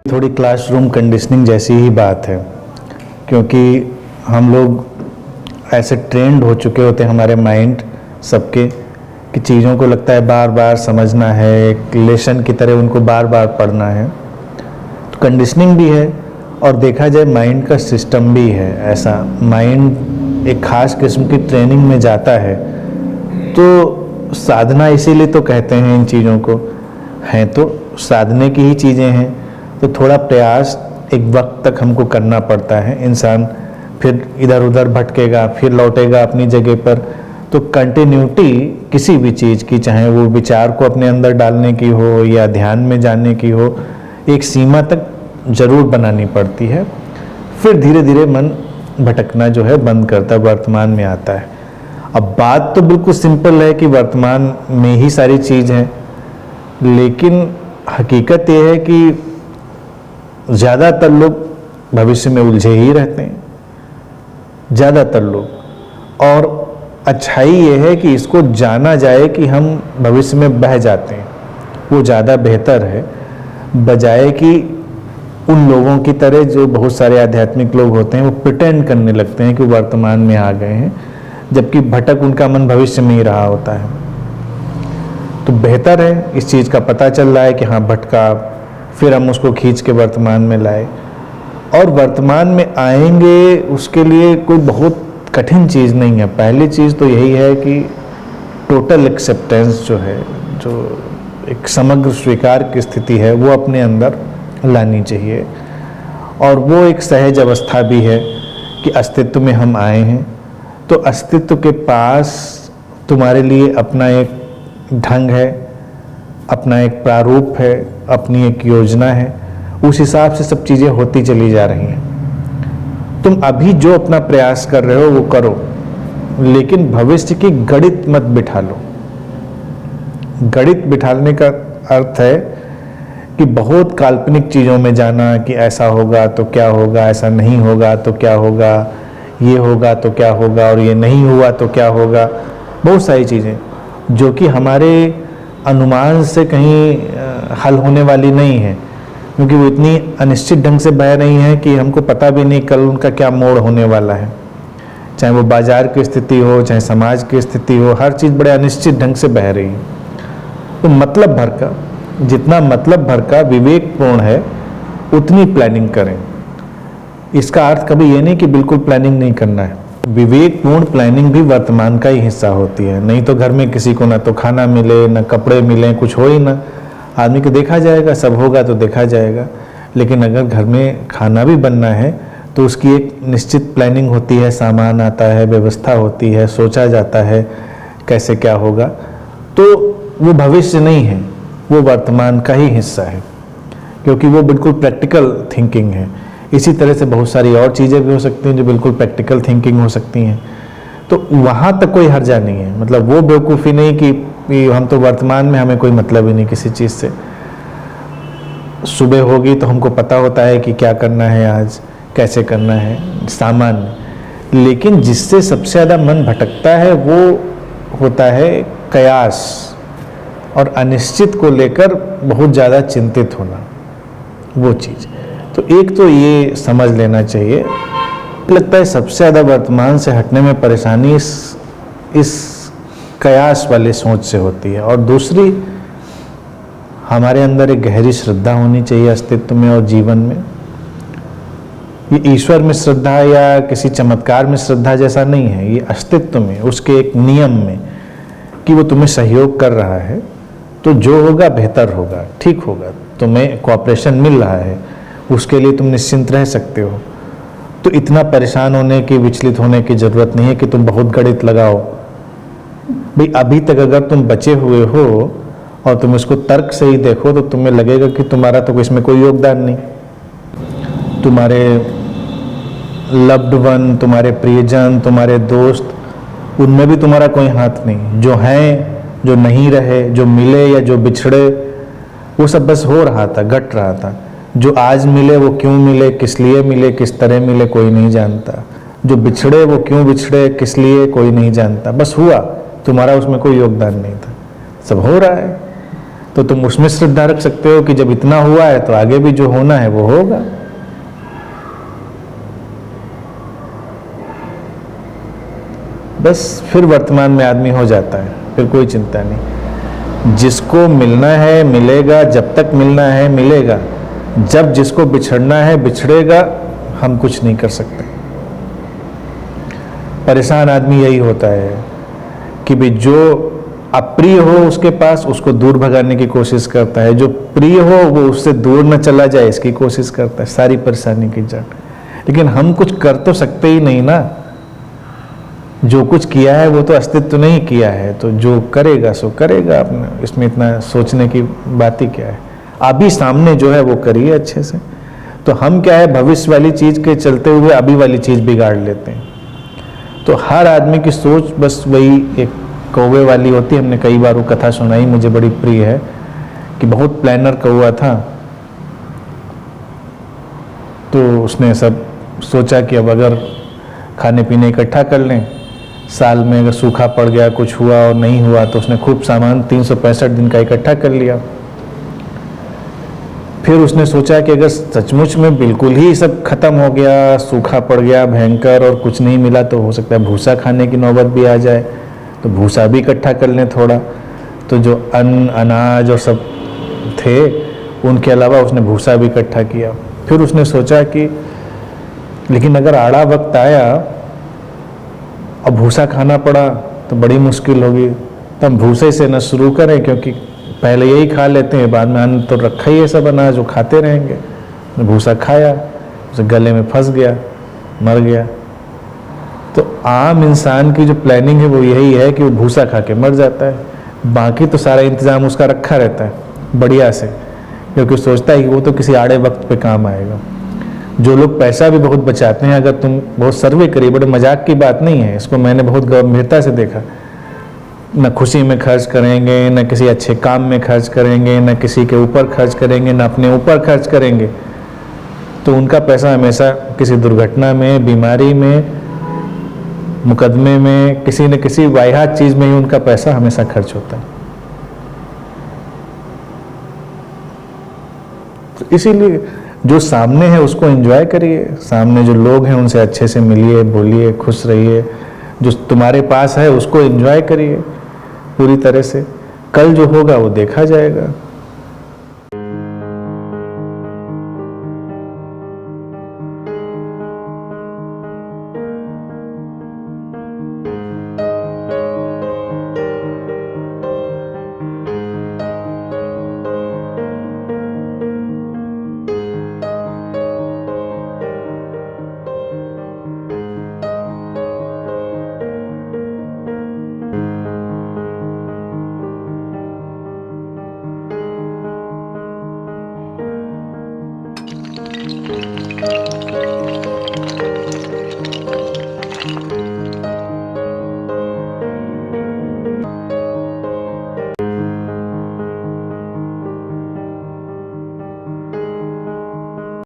थोड़ी classroom conditioning जैसी ही बात है, क्योंकि हम लोग ऐसे ट्रेंड हो चुके होते हैं, हमारे माइंड सबके, कि चीज़ों को लगता है बार बार समझना है, एक लेसन की तरह उनको बार बार पढ़ना है। तो कंडीशनिंग भी है और देखा जाए माइंड का सिस्टम भी है ऐसा। माइंड एक ख़ास किस्म की ट्रेनिंग में जाता है। तो साधना इसीलिए तो कहते हैं इन चीज़ों को, हैं तो साधने की ही चीज़ें हैं। तो थोड़ा प्रयास एक वक्त तक हमको करना पड़ता है। इंसान फिर इधर उधर भटकेगा, फिर लौटेगा अपनी जगह पर। तो कंटिन्यूटी किसी भी चीज़ की, चाहे वो विचार को अपने अंदर डालने की हो या ध्यान में जाने की हो, एक सीमा तक जरूर बनानी पड़ती है। फिर धीरे धीरे मन भटकना जो है बंद करता है, वर्तमान में आता है। अब बात तो बिल्कुल सिंपल है कि वर्तमान में ही सारी चीज़ है, लेकिन हकीकत यह है कि ज़्यादातर लोग भविष्य में उलझे ही रहते हैं, ज़्यादातर लोग। और अच्छाई ये है कि इसको जाना जाए कि हम भविष्य में बह जाते हैं, वो ज़्यादा बेहतर है, बजाय कि उन लोगों की तरह जो बहुत सारे आध्यात्मिक लोग होते हैं वो प्रिटेंड करने लगते हैं कि वर्तमान में आ गए हैं, जबकि भटक उनका मन भविष्य में ही रहा होता है। तो बेहतर है, इस चीज़ का पता चल रहा है कि हाँ भटका, फिर हम उसको खींच के वर्तमान में लाए। और वर्तमान में आएंगे उसके लिए कोई बहुत कठिन चीज़ नहीं है। पहली चीज़ तो यही है कि टोटल एक्सेप्टेंस जो है, जो एक समग्र स्वीकार की स्थिति है, वो अपने अंदर लानी चाहिए। और वो एक सहज अवस्था भी है कि अस्तित्व में हम आए हैं। तो अस्तित्व के पास तुम्हारे लिए अपना एक ढंग है, अपना एक प्रारूप है, अपनी एक योजना है। उस हिसाब से सब चीज़ें होती चली जा रही हैं। तुम अभी जो अपना प्रयास कर रहे हो वो करो, लेकिन भविष्य की गणित मत बिठा लो। गणित बिठाने का अर्थ है कि बहुत काल्पनिक चीज़ों में जाना कि ऐसा होगा तो क्या होगा, ऐसा नहीं होगा तो क्या होगा, ये होगा तो क्या होगा, और ये नहीं हुआ तो क्या होगा। बहुत सारी चीज़ें जो कि हमारे अनुमान से कहीं हल होने वाली नहीं है, क्योंकि वो इतनी अनिश्चित ढंग से बह रही हैं कि हमको पता भी नहीं कल उनका क्या मोड़ होने वाला है। चाहे वो बाजार की स्थिति हो, चाहे समाज की स्थिति हो, हर चीज़ बड़े अनिश्चित ढंग से बह रही है। तो मतलब भर का, जितना मतलब भर का विवेकपूर्ण है उतनी प्लानिंग करें। इसका अर्थ कभी ये नहीं कि बिल्कुल प्लानिंग नहीं करना है। विवेकपूर्ण प्लानिंग भी वर्तमान का ही हिस्सा होती है। नहीं तो घर में किसी को ना तो खाना मिले, ना कपड़े मिले, कुछ हो ही ना। आदमी को देखा जाएगा, सब होगा तो देखा जाएगा। लेकिन अगर घर में खाना भी बनना है तो उसकी एक निश्चित प्लानिंग होती है, सामान आता है, व्यवस्था होती है, सोचा जाता है कैसे क्या होगा। तो वो भविष्य नहीं है, वो वर्तमान का ही हिस्सा है, क्योंकि वो बिल्कुल प्रैक्टिकल थिंकिंग है। इसी तरह से बहुत सारी और चीज़ें भी हो सकती हैं जो बिल्कुल प्रैक्टिकल थिंकिंग हो सकती हैं। तो वहाँ तक कोई हर्जा नहीं है। मतलब वो बेवकूफ़ी नहीं कि हम तो वर्तमान में, हमें कोई मतलब ही नहीं किसी चीज़ से। सुबह होगी तो हमको पता होता है कि क्या करना है, आज कैसे करना है, सामान्य। लेकिन जिससे सबसे ज़्यादा मन भटकता है वो होता है कयास और अनिश्चित को लेकर बहुत ज़्यादा चिंतित होना, वो चीज़। तो एक तो ये समझ लेना चाहिए। लगता है सबसे ज़्यादा वर्तमान से हटने में परेशानी इस कयास वाले सोच से होती है। और दूसरी, हमारे अंदर एक गहरी श्रद्धा होनी चाहिए अस्तित्व में और जीवन में। ये ईश्वर में श्रद्धा या किसी चमत्कार में श्रद्धा जैसा नहीं है, ये अस्तित्व में, उसके एक नियम में कि वो तुम्हें सहयोग कर रहा है, तो जो होगा बेहतर होगा, ठीक होगा, तुम्हें कोऑपरेशन मिल रहा है, उसके लिए तुम निश्चिंत रह सकते हो। तो इतना परेशान होने की, विचलित होने की ज़रूरत नहीं है कि तुम बहुत गणित लगाओ। भाई अभी तक अगर तुम बचे हुए हो और तुम इसको तर्क से ही देखो तो तुम्हें लगेगा कि तुम्हारा तो इसमें कोई योगदान नहीं। तुम्हारे लव्ड वन, तुम्हारे प्रियजन, तुम्हारे दोस्त, उनमें भी तुम्हारा कोई हाथ नहीं। जो हैं, जो नहीं रहे, जो मिले या जो बिछड़े, वो सब बस हो रहा था, घट रहा था। जो आज मिले वो क्यों मिले, किस लिए मिले, किस तरह मिले, कोई नहीं जानता। जो बिछड़े वो क्यों बिछड़े, किस लिए, कोई नहीं जानता। बस हुआ, तुम्हारा उसमें कोई योगदान नहीं था, सब हो रहा है। तो तुम उसमें श्रद्धा रख सकते हो कि जब इतना हुआ है तो आगे भी जो होना है वो होगा। बस फिर वर्तमान में आदमी हो जाता है, फिर कोई चिंता नहीं। जिसको मिलना है मिलेगा, जब तक मिलना है मिलेगा, जब जिसको बिछड़ना है बिछड़ेगा, हम कुछ नहीं कर सकते। परेशान आदमी यही होता है कि भाई जो अप्रिय हो उसके पास, उसको दूर भगाने की कोशिश करता है, जो प्रिय हो वो उससे दूर न चला जाए इसकी कोशिश करता है, सारी परेशानी की जड़। लेकिन हम कुछ कर तो सकते ही नहीं ना, जो कुछ किया है वो तो अस्तित्व नहीं किया है, तो जो करेगा सो करेगा अपना, इसमें इतना सोचने की बात ही क्या है। अभी सामने जो है वो करिए अच्छे से। तो हम क्या है, भविष्य वाली चीज के चलते हुए अभी वाली चीज बिगाड़ लेते हैं। तो हर आदमी की सोच बस वही एक कौवे वाली होती है। हमने कई बार वो कथा सुनाई, मुझे बड़ी प्रिय है, कि बहुत प्लानर कौवा था, तो उसने सब सोचा कि अब अगर खाने पीने इकट्ठा कर लें, साल में अगर सूखा पड़ गया, कुछ हुआ और नहीं हुआ, तो उसने खूब सामान 365 दिन का इकट्ठा कर लिया। फिर उसने सोचा कि अगर सचमुच में बिल्कुल ही सब खत्म हो गया, सूखा पड़ गया भयंकर और कुछ नहीं मिला, तो हो सकता है भूसा खाने की नौबत भी आ जाए, तो भूसा भी इकट्ठा कर लें थोड़ा। तो जो अन्न अनाज और सब थे उनके अलावा उसने भूसा भी इकट्ठा किया। फिर उसने सोचा कि लेकिन अगर आड़ा वक्त आया और भूसा खाना पड़ा तो बड़ी मुश्किल होगी, तो हम भूसे से न शुरू करें, क्योंकि पहले यही खा लेते हैं, बाद में अन्न तो रखा ही है सब अनाज, जो खाते रहेंगे। भूसा खाया, उसे गले में फंस गया, मर गया। तो आम इंसान की जो प्लानिंग है वो यही है कि वो भूसा खा के मर जाता है, बाकी तो सारा इंतजाम उसका रखा रहता है बढ़िया से, क्योंकि सोचता है कि वो तो किसी आड़े वक्त पे काम आएगा। जो लोग पैसा भी बहुत बचाते हैं, अगर तुम बहुत सर्वे करिए, बड़े मजाक की बात नहीं है, इसको मैंने बहुत गंभीरता से देखा, न खुशी में खर्च करेंगे, न किसी अच्छे काम में खर्च करेंगे, न किसी के ऊपर खर्च करेंगे, न अपने ऊपर खर्च करेंगे, तो उनका पैसा हमेशा किसी दुर्घटना में, बीमारी में, मुकदमे में, किसी न किसी वाहियात चीज में ही उनका पैसा हमेशा खर्च होता है। तो इसीलिए जो सामने है उसको एंजॉय करिए, सामने जो लोग हैं उनसे अच्छे से मिलिए, बोलिए, खुश रहिए, जो तुम्हारे पास है उसको एंजॉय करिए पूरी तरह से। कल जो होगा वो देखा जाएगा।